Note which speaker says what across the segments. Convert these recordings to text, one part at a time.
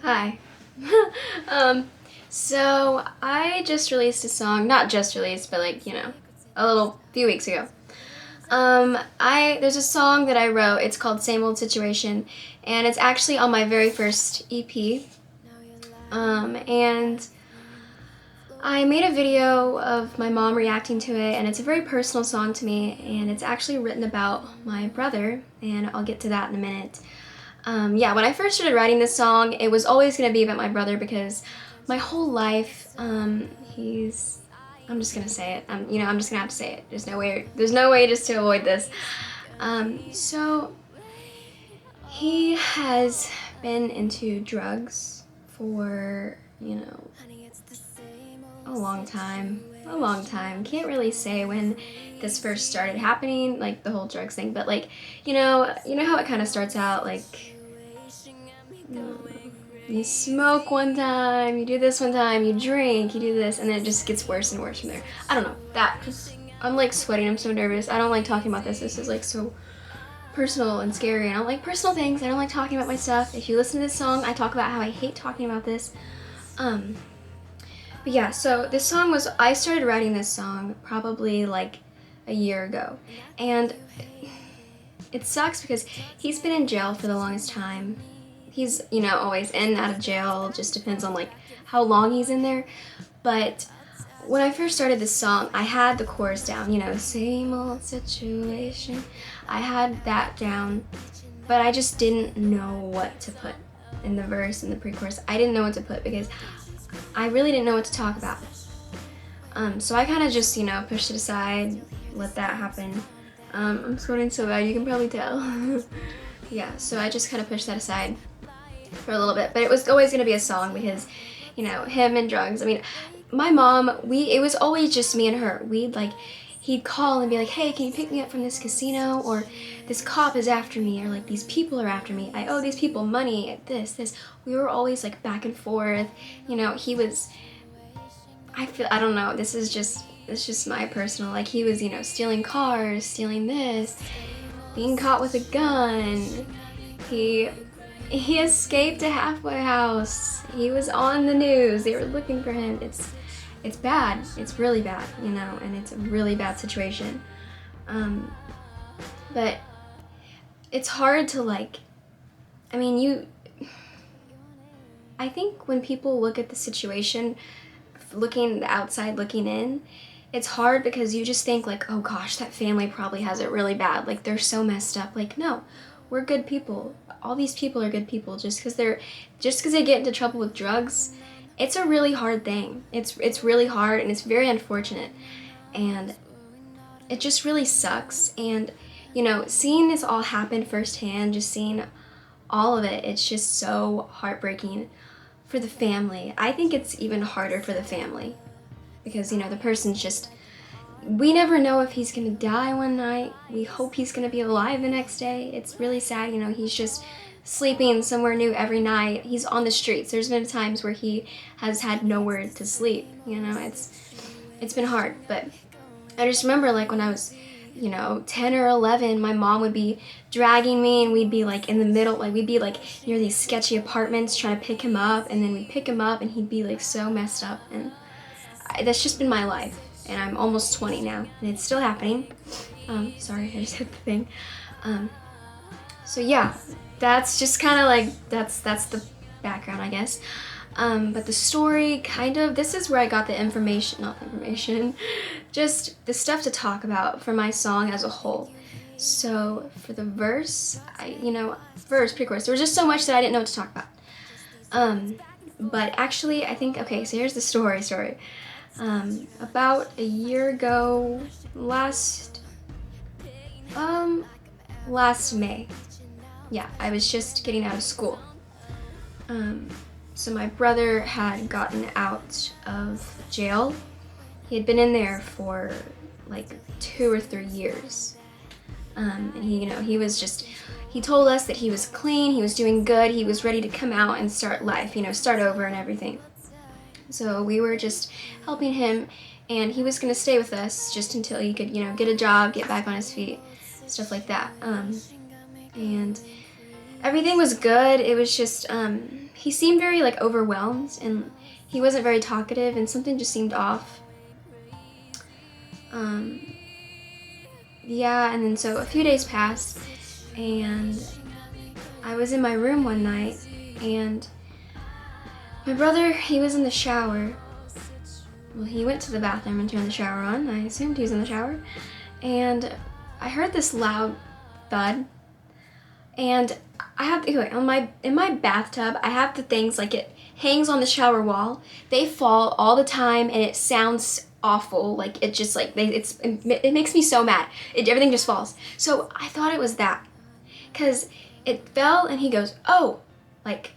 Speaker 1: Hi. So I just released a song, not just released, but like, a little few weeks ago. There's a song that I wrote. It's called Same Old Situation, and it's actually on my very first EP. And I made a video of my mom reacting to it, and it's a very personal song to me, and it's actually written about my brother, and I'll get to that in a minute. Yeah, when I first started writing this song, it was always going to be about my brother because my whole life, I'm just going to say it. I'm just going to have to say it. There's no way just to avoid this. So he has been into drugs for, a long time. Can't really say when this first started happening, like the whole drugs thing, but like, you know how it kind of starts out, like, you smoke one time, you do this one time, you drink, you do this, and then it just gets worse and worse from there. I don't know, I'm like sweating, I'm so nervous. I don't like talking about this. This is like so personal and scary. I don't like personal things. I don't like talking about my stuff. If you listen to this song, I talk about how I hate talking about this. But yeah, so I started writing this song probably like a year ago. And it sucks because he's been in jail for the longest time. He's, always in and out of jail, just depends on like how long he's in there. But when I first started this song, I had the chorus down, same old situation. I had that down, but I just didn't know what to put in the verse and the pre-chorus. I didn't know what to put because I really didn't know what to talk about. So I kind of just, pushed it aside, let that happen. I'm sweating so bad, you can probably tell. Yeah, so I just kind of pushed that aside for a little bit, but it was always going to be a song because, him and drugs. I mean, my mom, it was always just me and her. He'd call and be like, hey, can you pick me up from this casino? Or this cop is after me, or like these people are after me. I owe these people money, this. We were always like back and forth. I don't know, it's just my personal, like he was, stealing cars, stealing this, being caught with a gun. He escaped a halfway house. He was on the news. They were looking for him. It's bad. It's really bad, and it's a really bad situation. But it's hard to I think when people look at the situation, looking the outside, looking in, it's hard because you just think like, oh gosh, that family probably has it really bad. Like they're so messed up. Like, no, we're good people. All these people are good people. Just because they get into trouble with drugs, it's a really hard thing. It's really hard and it's very unfortunate, and it just really sucks. And seeing this all happen firsthand, just seeing all of it, it's just so heartbreaking for the family. I think it's even harder for the family because the person's just, we never know if he's gonna die one night. We hope he's gonna be alive the next day. It's really sad, he's just sleeping somewhere new every night. He's on the streets. There's been times where he has had nowhere to sleep. It's been hard. But I just remember like when I was 10 or 11, my mom would be dragging me and we'd be like in the middle, like we'd be like near these sketchy apartments trying to pick him up, and then we'd pick him up and he'd be like so messed up. And that's just been my life. And I'm almost 20 now, and it's still happening. Sorry, I just hit the thing. So yeah, that's just kind of like, that's the background, I guess. But the story, this is where I got the just the stuff to talk about for my song as a whole. So for the verse, pre-chorus, there was just so much that I didn't know what to talk about. But actually, I think, okay, so here's the story. About a year ago, last May, yeah, I was just getting out of school. So my brother had gotten out of jail. He had been in there for like 2 or 3 years. And he told us that he was clean, he was doing good, he was ready to come out and start life, start over and everything. So we were just helping him, and he was gonna stay with us just until he could, get a job, get back on his feet, stuff like that. And everything was good. It was just, he seemed very like overwhelmed, and he wasn't very talkative, and something just seemed off. Yeah, and then so a few days passed, and I was in my room one night, and my brother, he was in the shower. Well, he went to the bathroom and turned the shower on. I assumed he was in the shower. And I heard this loud thud. And I have, anyway, in my bathtub, I have the things like it hangs on the shower wall. They fall all the time, and it sounds awful. Like it just like it makes me so mad. Everything just falls. So I thought it was that, cause it fell, and he goes, "Oh," like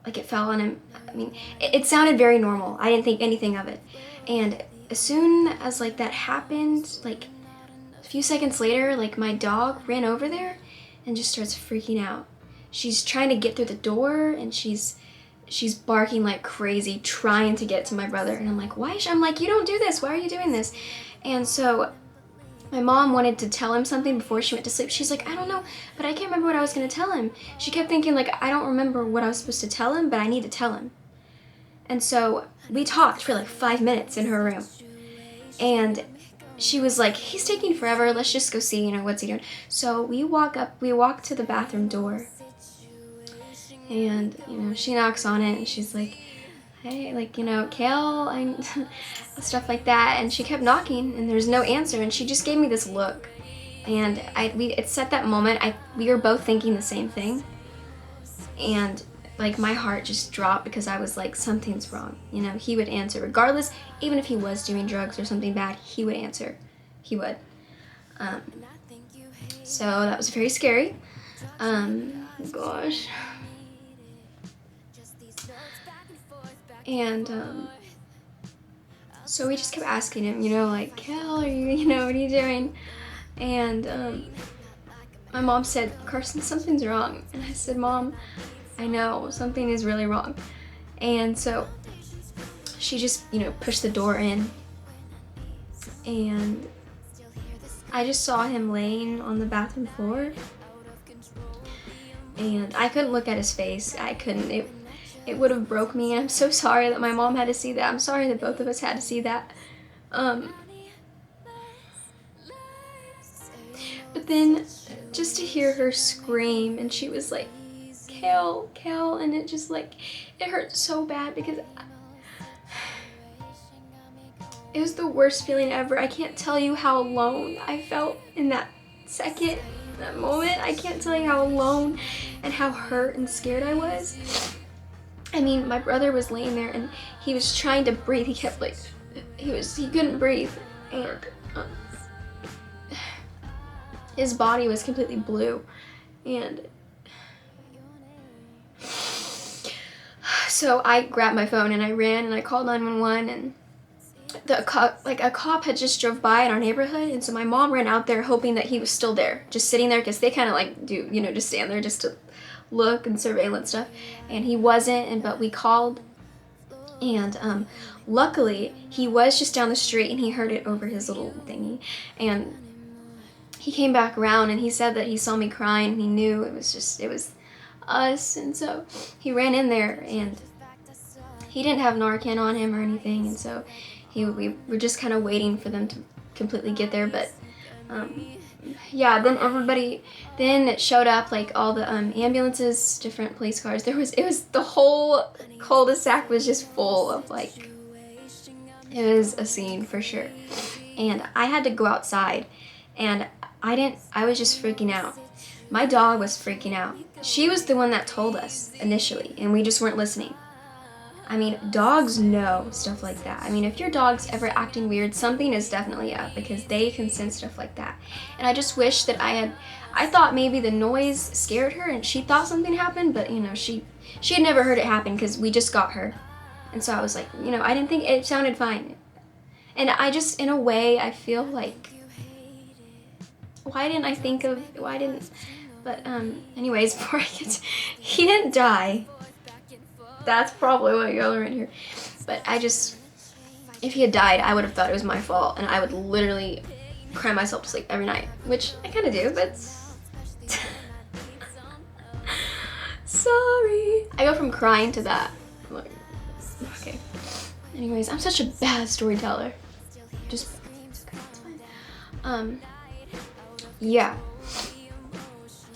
Speaker 1: it fell on him. I mean, it sounded very normal. I didn't think anything of it. And as soon as like that happened, like a few seconds later, like my dog ran over there and just starts freaking out. She's trying to get through the door, and she's barking like crazy, trying to get to my brother. And I'm like, why? I'm like, you don't do this. Why are you doing this? And so my mom wanted to tell him something before she went to sleep. She's like, I don't know, but I can't remember what I was gonna tell him. She kept thinking like, I don't remember what I was supposed to tell him, but I need to tell him. And so we talked for like 5 minutes in her room. And she was like, he's taking forever. Let's just go see, what's he doing? So we walk to the bathroom door. And, she knocks on it, and she's like, hey, like, Kale, stuff like that. And she kept knocking, and there's no answer. And she just gave me this look. And it's at that moment, we were both thinking the same thing. And like my heart just dropped, because I was like, something's wrong. He would answer regardless, even if he was doing drugs or something bad, he would answer. He would. So that was very scary. Gosh. And so we just kept asking him, like, Kel, are you, what are you doing? And my mom said, Carson, something's wrong. And I said, Mom, I know, something is really wrong. And so she just, pushed the door in, and I just saw him laying on the bathroom floor, and I couldn't look at his face. I couldn't. It would have broke me. I'm so sorry that my mom had to see that. I'm sorry that both of us had to see that. But then just to hear her scream, and she was like, Kale, and it just like, it hurt so bad, because it was the worst feeling ever. I can't tell you how alone I felt in that second, that moment. I can't tell you how alone and how hurt and scared I was. I mean, my brother was laying there, and he was trying to breathe. He kept like, he couldn't breathe, and his body was completely blue, and so I grabbed my phone and I ran and I called 911, and a cop had just drove by in our neighborhood, and so my mom ran out there hoping that he was still there, just sitting there, because they kind of like do, just stand there just to look and surveillance stuff, and he wasn't. But we called, and luckily he was just down the street, and he heard it over his little thingy, and he came back around, and he said that he saw me crying, and he knew it was us. And so he ran in there, and he didn't have Narcan on him or anything, and so we were just kind of waiting for them to completely get there. But yeah, then it showed up, like all the ambulances, different police cars. It was the whole cul-de-sac was just full of, like, it was a scene for sure. And I had to go outside, and I was just freaking out. My dog was freaking out. She was the one that told us initially, and we just weren't listening. I mean, dogs know stuff like that. I mean, if your dog's ever acting weird, something is definitely up, because they can sense stuff like that. And I just wish that I thought maybe the noise scared her and she thought something happened, but she had never heard it happen, because we just got her. And so I was like, I didn't think it sounded fine. And I just, in a way, I feel like, but anyways, before I get he didn't die. That's probably why y'all are in here. But if he had died, I would have thought it was my fault, and I would literally cry myself to sleep every night, which I kind of do, but sorry. I go from crying to that. Like, okay. Anyways, I'm such a bad storyteller. Just, it's fine. Yeah.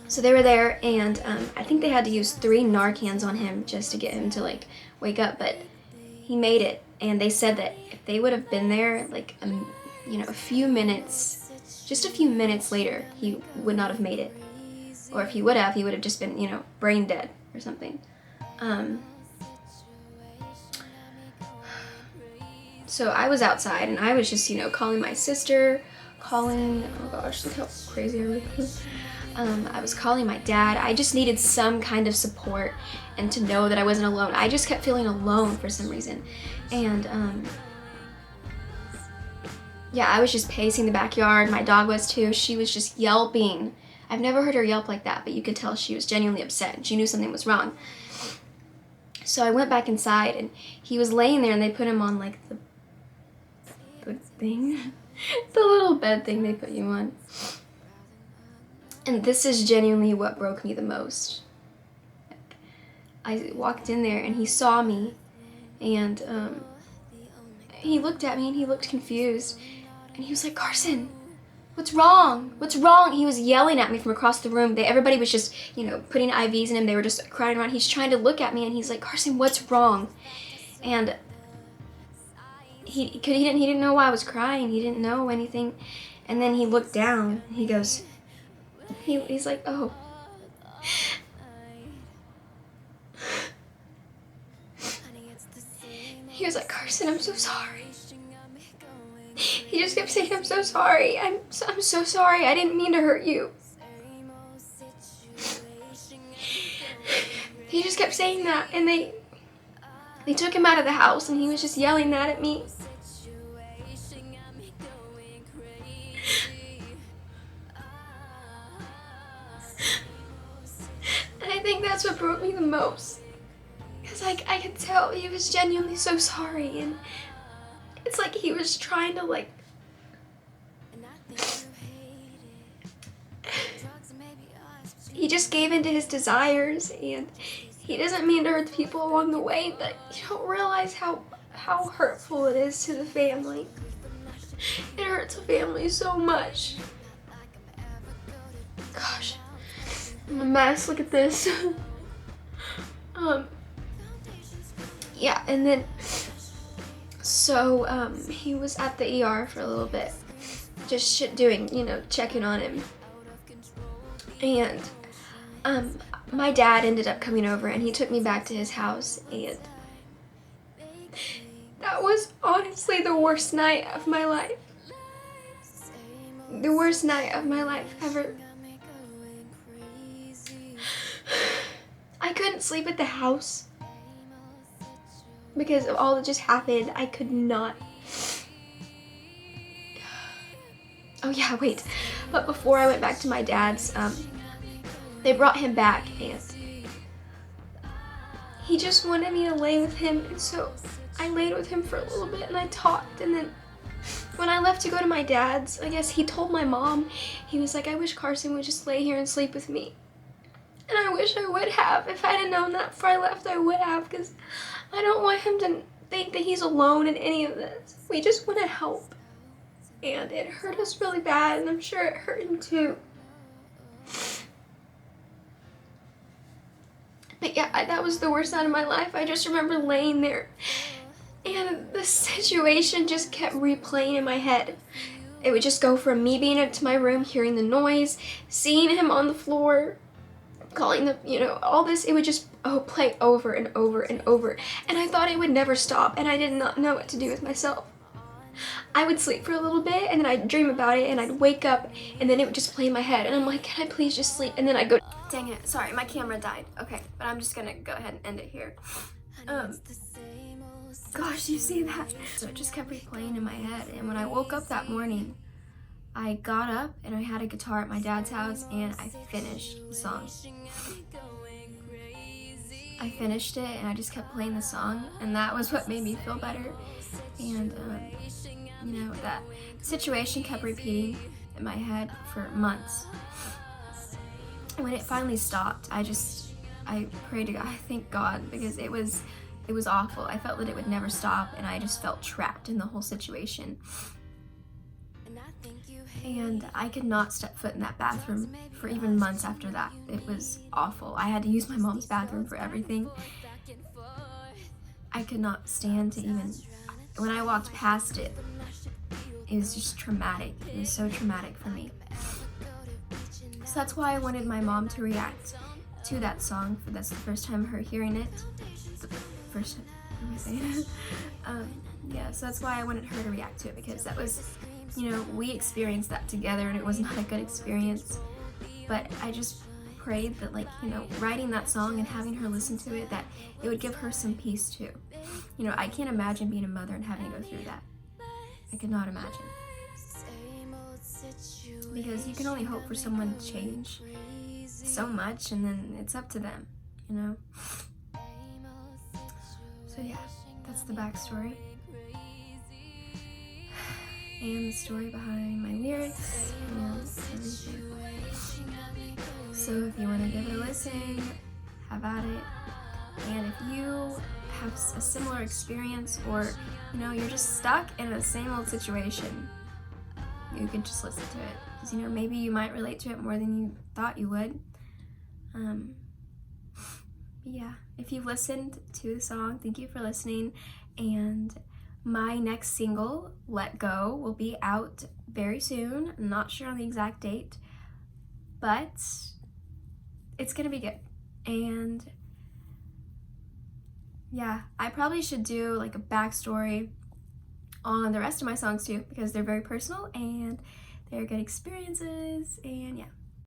Speaker 1: So they were there, and I think they had to use 3 Narcans on him just to get him to like wake up, but he made it. And they said that if they would have been there like you know, a few minutes, just a few minutes later, he would not have made it. Or if he would have just been, you know, brain dead or something. So I was outside, and I was just, you know, calling my sister, oh gosh, look how crazy everything is. I was calling my dad. I just needed some kind of support and to know that I wasn't alone. I just kept feeling alone for some reason. And yeah, I was just pacing the backyard. My dog was too. She was just yelping. I've never heard her yelp like that, but you could tell she was genuinely upset and she knew something was wrong. So I went back inside, and he was laying there, and they put him on like the thing, the little bed thing they put you on. And this is genuinely what broke me the most. I walked in there, and he saw me, and he looked at me, and he looked confused, and he was like, "Carson, what's wrong? What's wrong?" He was yelling at me from across the room. Everybody was just, you know, putting IVs in him. They were just crying around. He's trying to look at me, and he's like, "Carson, what's wrong?" And he didn't know why I was crying. He didn't know anything. And then he looked down, and he goes, he's like, "Oh." He was like, "Carson, I'm so sorry." He just kept saying, "I'm so sorry. I'm so sorry. I didn't mean to hurt you." He just kept saying that, and they took him out of the house, and he was just yelling that at me. And I think that's what broke me the most. Because I could tell he was genuinely so sorry, and it's like he was trying to like he just gave in to his desires, and he doesn't mean to hurt the people along the way, but you don't realize how hurtful it is to the family. It hurts the family so much. Gosh, I'm a mess, look at this. Yeah, and then so he was at the ER for a little bit, just checking on him. And my dad ended up coming over, and he took me back to his house, and that was honestly the worst night of my life. The worst night of my life ever. I couldn't sleep at the house because of all that just happened. I could not. Oh yeah, wait. But before I went back to my dad's, they brought him back, and he just wanted me to lay with him, and so I laid with him for a little bit, and I talked, and then when I left to go to my dad's, I guess he told my mom, he was like, "I wish Carson would just lay here and sleep with me." And I wish I would have. If I had known that before I left, I would have, because I don't want him to think that he's alone in any of this. We just want to help. And it hurt us really bad, and I'm sure it hurt him too. But yeah, that was the worst night of my life. I just remember laying there, and the situation just kept replaying in my head. It would just go from me being up to my room, hearing the noise, seeing him on the floor, calling the, all this. It would just play over and over and over. And I thought it would never stop, and I did not know what to do with myself. I would sleep for a little bit, and then I'd dream about it, and I'd wake up, and then it would just play in my head, and I'm like, "Can I please just sleep?" And then I'd go, dang it, sorry, my camera died. Okay, but I'm just gonna go ahead and end it here. Gosh, you see that? So it just kept replaying in my head, and when I woke up that morning, I got up, and I had a guitar at my dad's house, and I finished the song. I finished it, and I just kept playing the song, and that was what made me feel better. And that situation kept repeating in my head for months. And when it finally stopped, I just I pray to God, I thank God, because it was awful. I felt that it would never stop, and I just felt trapped in the whole situation. And I could not step foot in that bathroom for even months after that. It was awful. I had to use my mom's bathroom for everything. I could not stand to even, when I walked past it, it was just traumatic. It was so traumatic for me. So that's why I wanted my mom to react to that song. That's the first time her hearing it. The first time, let me say it. Yeah, so that's why I wanted her to react to it, because that was, we experienced that together, and it was not a good experience. But I just prayed that, writing that song and having her listen to it, that it would give her some peace too. I can't imagine being a mother and having to go through that. I could not imagine. Because you can only hope for someone to change so much, and then it's up to them, So yeah, that's the backstory. And the story behind my lyrics and everything. So if you want to give it a listen, have at it. And if you have a similar experience, or you're just stuck in the same old situation, you can just listen to it, because maybe you might relate to it more than you thought you would. But yeah, if you've listened to the song, thank you for listening. And my next single, Let Go, will be out very soon. I'm not sure on the exact date, but it's gonna be good. And yeah, I probably should do a backstory on the rest of my songs too, because they're very personal and they're good experiences. And yeah,